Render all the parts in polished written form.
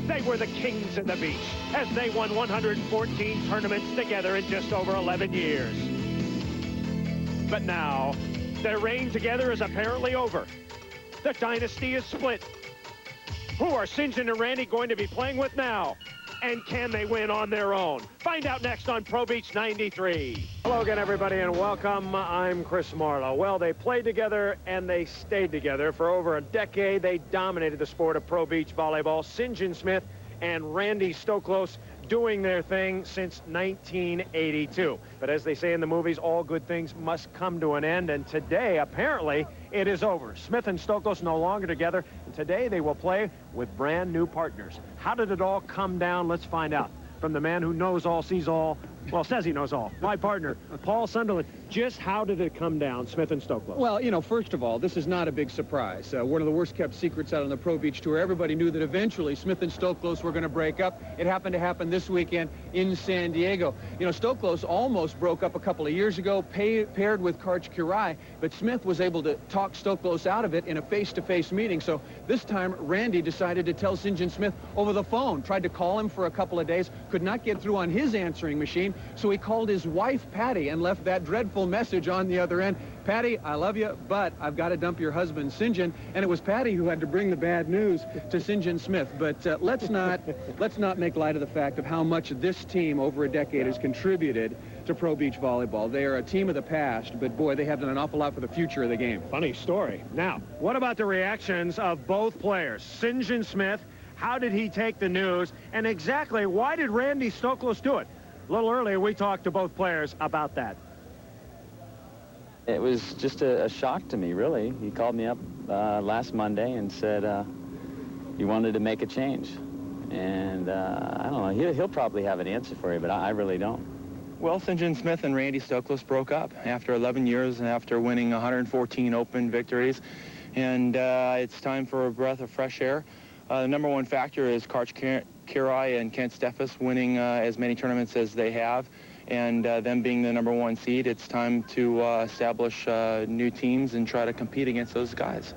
They were the kings of the beach as they won 114 tournaments together in just over 11 years. But now, their reign together is apparently over. The dynasty is split. Who are St. John and Randy going to be playing with now? And can they win on their own? Find out next on Pro Beach 93. Hello again, everybody, and welcome. I'm Chris Marlowe. Well, they played together and they stayed together for over a decade. They dominated the sport of Pro Beach volleyball. St. John Smith and Randy Stoklos doing their thing since 1982. But as they say in the movies, all good things must come to an end. And today, apparently, it is over. Smith and Stoklos no longer together. And today they will play with brand new partners. How did it all come down? Let's find out. From the man who knows all, sees all, well, says he knows all, my partner, Paul Sunderlund. Just how did it come down, Smith and Stoklos? Well, you know, first of all, this is not a big surprise. One of the worst-kept secrets out on the Pro Beach Tour. Everybody knew that eventually Smith and Stoklos were going to break up. It happened to happen this weekend in San Diego. You know, Stoklos almost broke up a couple of years ago, paired with Karch Kirai, but Smith was able to talk Stoklos out of it in a face-to-face meeting. So this time, Randy decided to tell St. John Smith over the phone. Tried to call him for a couple of days, could not get through on his answering machine, so he called his wife, Patty, and left that dreadful message on the other end. Patty, I love you, but I've got to dump your husband, St. John. And it was Patty who had to bring the bad news to St. John Smith. But let's not make light of the fact of how much this team over a decade has contributed to Pro Beach volleyball. They are a team of the past, but boy, they have done an awful lot for the future of the game. Funny story. Now, what about the reactions of both players? St. John Smith, how did he take the news? And exactly why did Randy Stoklos do it? A little earlier, we talked to both players about that. It was just a shock to me, really. He called me up last Monday and said he wanted to make a change. And I don't know, he'll probably have an answer for you, but I really don't. Well, St. John Smith and Randy Stoklos broke up after 11 years and after winning 114 open victories. And it's time for a breath of fresh air. The number one factor is Karch Kirai and Kent Steffes winning as many tournaments as they have, and them being the number one seed. It's time to establish new teams and try to compete against those guys.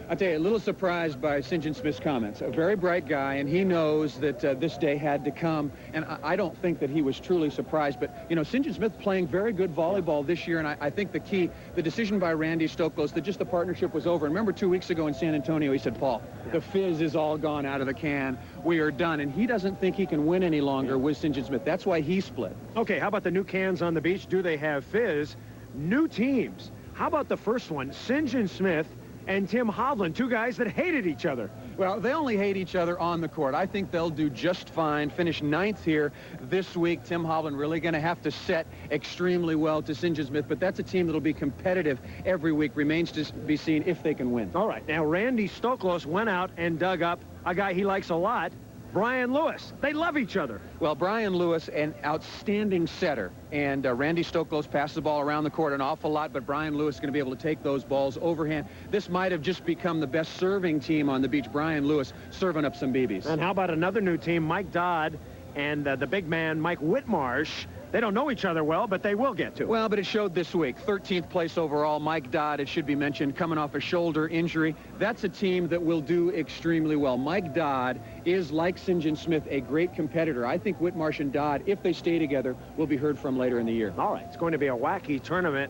I'll tell you, a little surprised by St. John Smith's comments. A very bright guy, and he knows that this day had to come. And I don't think that he was truly surprised. But, you know, St. John Smith playing very good volleyball this year, and I think the key, the decision by Randy Stoklos that just the partnership was over. And remember 2 weeks ago in San Antonio, he said, Paul, the fizz is all gone out of the can. We are done. And he doesn't think he can win any longer with St. John Smith. That's why he split. Okay, how about the new cans on the beach? Do they have fizz? New teams. How about the first one? St. John Smith and Tim Hovland, two guys that hated each other. Well, they only hate each other on the court. I think they'll do just fine. Finish 9th here this week. Tim Hovland really going to have to set extremely well to St. John Smith, but that's a team that'll be competitive every week. Remains to be seen if they can win. All right, now Randy Stoklos went out and dug up a guy he likes a lot, Brian Lewis. They love each other. Well, Brian Lewis, an outstanding setter, and Randy Stoklos passes the ball around the court an awful lot, but Brian Lewis is going to be able to take those balls overhand. This might have just become the best serving team on the beach. Brian Lewis serving up some BBs. And how about another new team, Mike Dodd and the big man, Mike Whitmarsh? They don't know each other well, but they will get to. Well, but it showed this week. 13th place overall. Mike Dodd, it should be mentioned, coming off a shoulder injury. That's a team that will do extremely well. Mike Dodd is, like St. John Smith, a great competitor. I think Whitmarsh and Dodd, if they stay together, will be heard from later in the year. All right, it's going to be a wacky tournament.